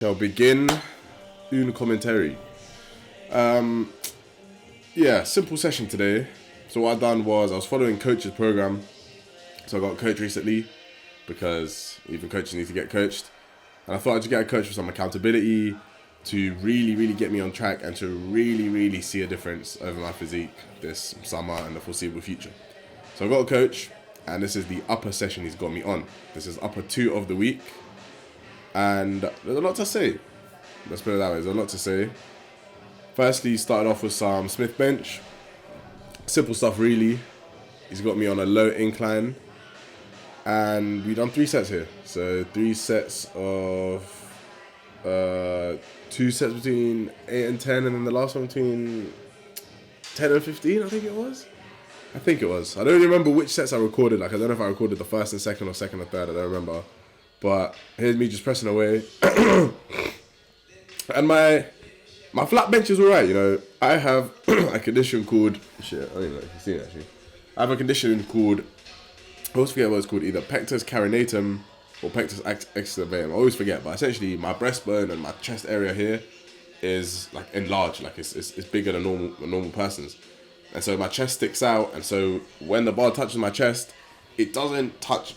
Shall begin un commentary. Yeah, simple session today. So what I done was I was following coach's program. So I got a coach recently because even coaches need to get coached. And I thought I'd just get a coach for some accountability to really get me on track and to really see a difference over my physique this summer and the foreseeable future. So I got a coach and this is the upper session he's got me on. This is upper 2 of the week. And there's a lot to say. Let's put it that way. There's a lot to say. Firstly, started off with some Smith bench. Simple stuff, really. He's got me on a low incline. And we've done 3 sets here. So 3 sets of... 2 sets between 8 and 10. And then the last one between 10 and 15, I think it was. I don't really remember which sets I recorded. Like, I don't know if I recorded the first and second or second or third. I don't remember. But here's me just pressing away. And my flat bench is alright, you know. I have a condition called... Shit, I don't even know if you can see it actually. I have a condition called... I always forget what it's called. Either pectus carinatum or pectus excavatum. I always forget. But essentially, my breastbone and my chest area here is like enlarged. Like it's bigger than a normal person's. And so my chest sticks out. And so when the bar touches my chest, it doesn't touch...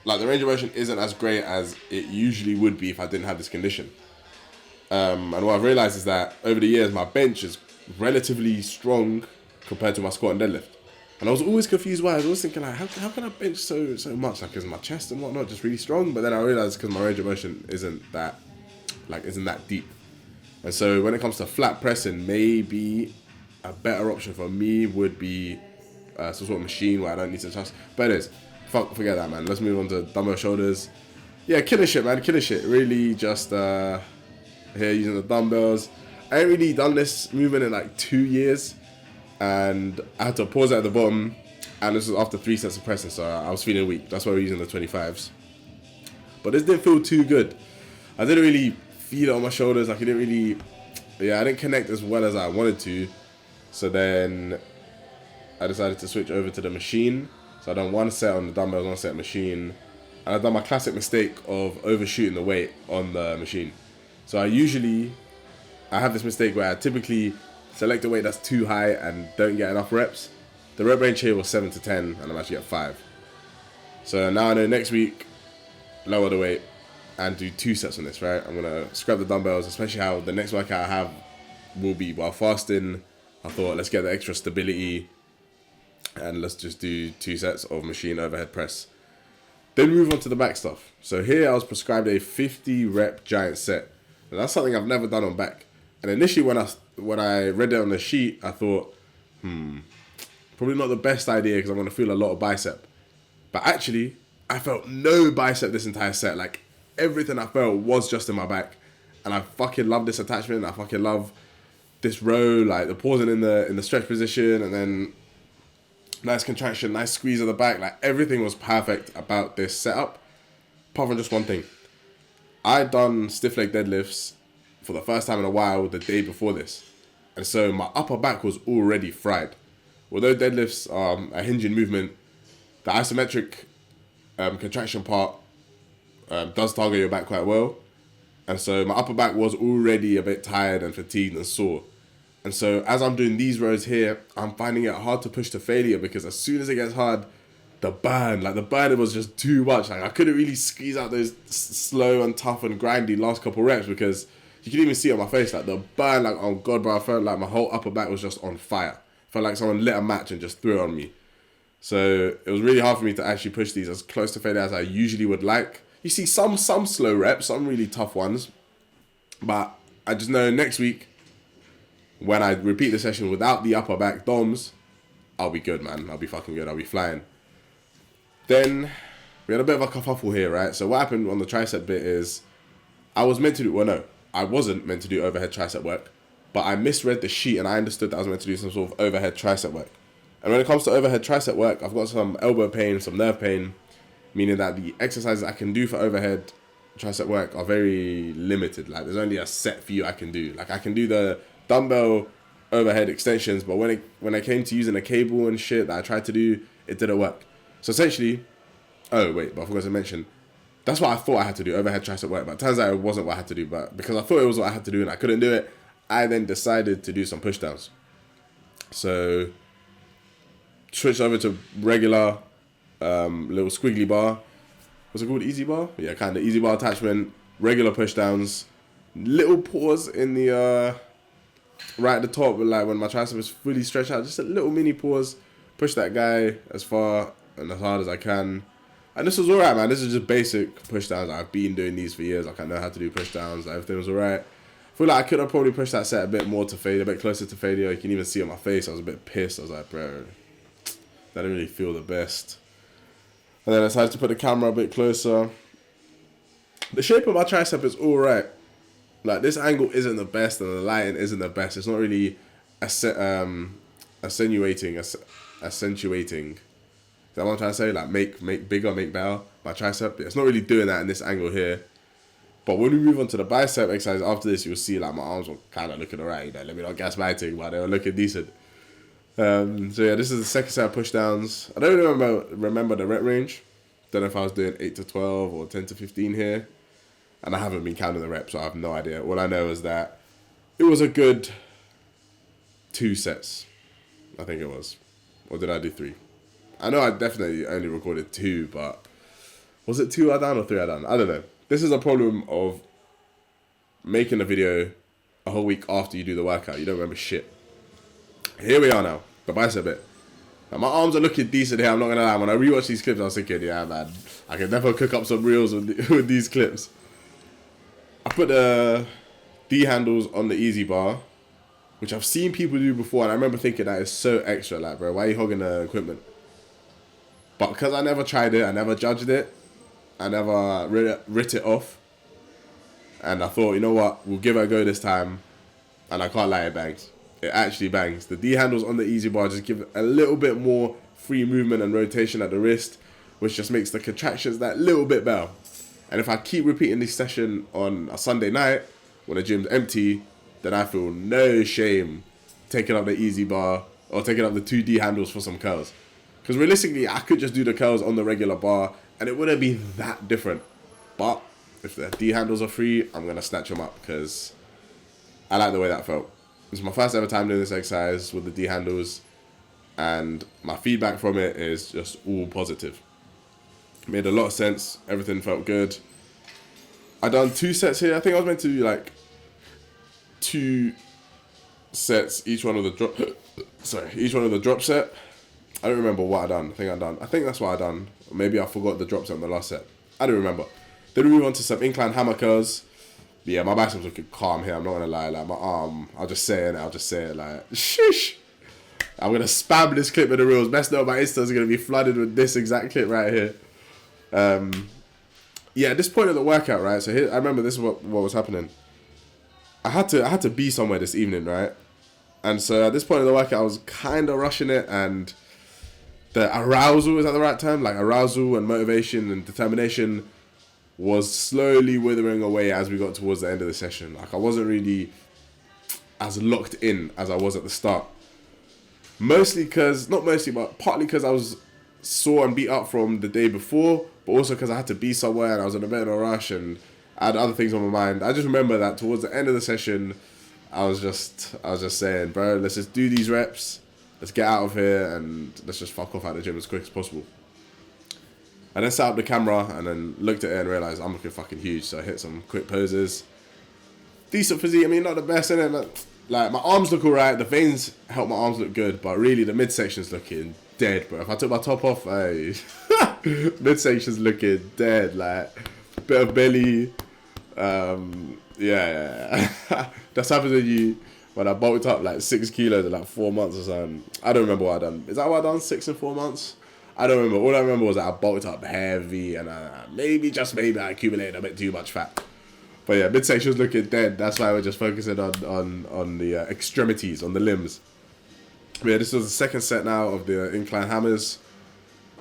Like, the range of motion isn't as great as it usually would be if I didn't have this condition. And what I've realised is that over the years, my bench is relatively strong compared to my squat and deadlift. And I was always confused why. I was always thinking, like, how can I bench so much? Like, is my chest and whatnot just really strong? But then I realised because my range of motion isn't that deep. And so when it comes to flat pressing, maybe a better option for me would be some sort of machine where I don't need to touch. But it is. Forget that, man. Let's move on to dumbbell shoulders. Yeah, killing shit, man. Killing shit. Really just here using the dumbbells. I ain't really done this movement in like 2 years. And I had to pause it at the bottom. And this was after 3 sets of pressing, so I was feeling weak. That's why we're using the 25s. But this didn't feel too good. I didn't really feel it on my shoulders. Like, I didn't connect as well as I wanted to. So then I decided to switch over to the machine. So I done 1 set on the dumbbells, 1 set machine. And I've done my classic mistake of overshooting the weight on the machine. So I have this mistake where I typically select a weight that's too high and don't get enough reps. The rep range here was 7 to 10 and I'm actually at 5. So now I know next week, lower the weight and do 2 sets on this, right? I'm going to scrap the dumbbells, especially how the next workout I have will be while fasting. I thought, let's get the extra stability. And let's just do 2 sets of machine overhead press. Then move on to the back stuff. So here I was prescribed a 50 rep giant set. And that's something I've never done on back. And initially when I read it on the sheet, I thought, probably not the best idea because I'm going to feel a lot of bicep. But actually, I felt no bicep this entire set. Like, everything I felt was just in my back. And I fucking love this attachment. I fucking love this row, like the pausing in the stretch position and then... Nice contraction, nice squeeze of the back. Like, everything was perfect about this setup. Apart from just one thing. I'd done stiff leg deadlifts for the first time in a while the day before this. And so my upper back was already fried. Although deadlifts are a hinging movement, the isometric contraction part does target your back quite well. And so my upper back was already a bit tired and fatigued and sore. And so as I'm doing these rows here, I'm finding it hard to push to failure because as soon as it gets hard, the burn was just too much. Like, I couldn't really squeeze out those slow and tough and grindy last couple reps because you can even see it on my face, like the burn, like, oh God, bro, I felt like my whole upper back was just on fire. Felt like someone lit a match and just threw it on me. So it was really hard for me to actually push these as close to failure as I usually would like. You see some slow reps, some really tough ones, but I just know next week, when I repeat the session without the upper back DOMs, I'll be good, man. I'll be fucking good. I'll be flying. Then we had a bit of a kerfuffle here, right? So what happened on the tricep bit is I wasn't meant to do overhead tricep work, but I misread the sheet and I understood that I was meant to do some sort of overhead tricep work. And when it comes to overhead tricep work, I've got some elbow pain, some nerve pain, meaning that the exercises I can do for overhead tricep work are very limited. Like, there's only a set few I can do. Like, I can do the dumbbell overhead extensions, but when I came to using a cable and shit that I tried to do, it didn't work. So essentially, but I forgot to mention, That's what I thought I had to do, overhead tricep work, but it turns out it wasn't what I had to do. But because I thought it was what I had to do and I couldn't do it, I then decided to do some pushdowns. So switched over to regular little squiggly bar. What's it called? Easy bar? Yeah, kind of easy bar attachment, regular pushdowns, little pause in the right at the top, like when my tricep is fully stretched out, just a little mini pause, push that guy as far and as hard as I can. And this was alright, man. This is just basic pushdowns. I've been doing these for years. Like, I know how to do pushdowns. Like, everything was alright. I feel like I could have probably pushed that set a bit more to failure, a bit closer to failure. You can even see on my face, I was a bit pissed. I was like, bro, that didn't really feel the best. And then I decided to put the camera a bit closer. The shape of my tricep is alright. Like, this angle isn't the best and the lighting isn't the best. It's not really accentuating. Is that what I'm trying to say? Like, make bigger, make better. My tricep. It's not really doing that in this angle here. But when we move on to the bicep exercise after this, you'll see like my arms were kind of looking alright. You know, let me not gas my thing, but they were looking decent. So yeah, this is the second set of pushdowns. I don't remember the rep range. Don't know if I was doing 8 to 12 or 10 to 15 here. And I haven't been counting the reps, so I have no idea. All I know is that it was a good 2 sets. I think it was. Or did I do 3? I know I definitely only recorded 2, but was it 2 I done or 3 I done? I don't know. This is a problem of making a video a whole week after you do the workout. You don't remember shit. Here we are now. The bicep bit. Now, my arms are looking decent here, I'm not going to lie. When I rewatch these clips, I was thinking, yeah, man, I can definitely cook up some reels with these clips. I put the D handles on the easy bar, which I've seen people do before, and I remember thinking that is so extra. Like, bro, why are you hogging the equipment? But because I never tried it, I never judged it, I never writ it off, and I thought, you know what, we'll give it a go this time, and I can't lie, it bangs. It actually bangs. The D handles on the easy bar just give a little bit more free movement and rotation at the wrist, which just makes the contractions that little bit better. And if I keep repeating this session on a Sunday night, when the gym's empty, then I feel no shame taking up the easy bar or taking up the 2D handles for some curls. Because realistically, I could just do the curls on the regular bar and it wouldn't be that different. But if the D handles are free, I'm going to snatch them up because I like the way that felt. It's my first ever time doing this exercise with the D handles, and my feedback from it is just all positive. It made a lot of sense. Everything felt good. I done 2 sets here. I think I was meant to do like 2 sets, each one of the drop set. I don't remember what I done. I think that's what I done. Or maybe I forgot the drop set on the last set. I don't remember. Then we move on to some incline hammer curls. But yeah, my biceps looking calm here. I'm not gonna lie. Like my arm, I'll just say it. Like shish. I'm gonna spam this clip in the reels. Best note, my Insta is gonna be flooded with this exact clip right here. Yeah, at this point of the workout, right? So here, I remember this is what was happening. I had to be somewhere this evening, right? And so at this point of the workout, I was kind of rushing it, and the arousal, is that the right term? Like arousal and motivation and determination was slowly withering away as we got towards the end of the session. Like I wasn't really as locked in as I was at the start. Partly because I was sore and beat up from the day before, but also because I had to be somewhere and I was in a bit of a rush and I had other things on my mind. I just remember that towards the end of the session, I was just saying, bro, let's just do these reps, let's get out of here, and let's just fuck off out of the gym as quick as possible. I then set up the camera and then looked at it and realised I'm looking fucking huge, so I hit some quick poses. Decent physique, I mean, not the best, innit? Like, my arms look alright, the veins help my arms look good, but really the midsection's looking dead, bro. If I took my top off, hey, midsection's looking dead, like, bit of belly, yeah. That's happened when I bulked up like 6 kilos in like 4 months or something. I don't remember what I done. Is that what I done? 6 in 4 months? I don't remember. All I remember was that I bulked up heavy and maybe I accumulated a bit too much fat. But yeah, midsection's looking dead. That's why we're just focusing on the extremities, on the limbs. But yeah, this was the second set now of the incline hammers.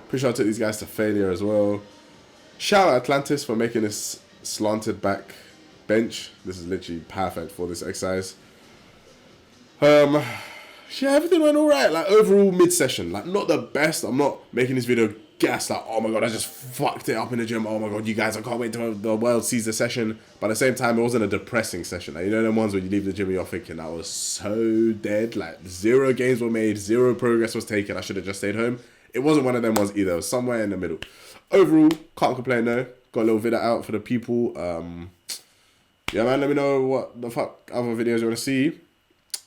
Pretty sure I took these guys to failure as well. Shout out Atlantis for making this slanted back bench. This is literally perfect for this exercise. Yeah, everything went alright. Like overall mid-session, like not the best. I'm not making this video gassed, like, oh my god, I just fucked it up in the gym. Oh my god, you guys, I can't wait till the world sees the session. But at the same time, it wasn't a depressing session. Like, you know, them ones when you leave the gym and you're thinking that was so dead. Like, 0 gains were made, 0 progress was taken. I should have just stayed home. It wasn't one of them ones either. It was somewhere in the middle. Overall, can't complain though. Got a little video out for the people. Yeah, man, let me know what the fuck other videos you want to see.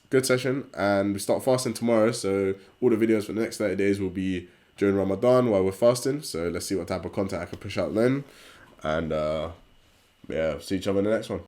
Good session. And we start fasting tomorrow. So all the videos for the next 30 days will be during Ramadan while we're fasting. So let's see what type of content I can push out then. And yeah, see each other in the next one.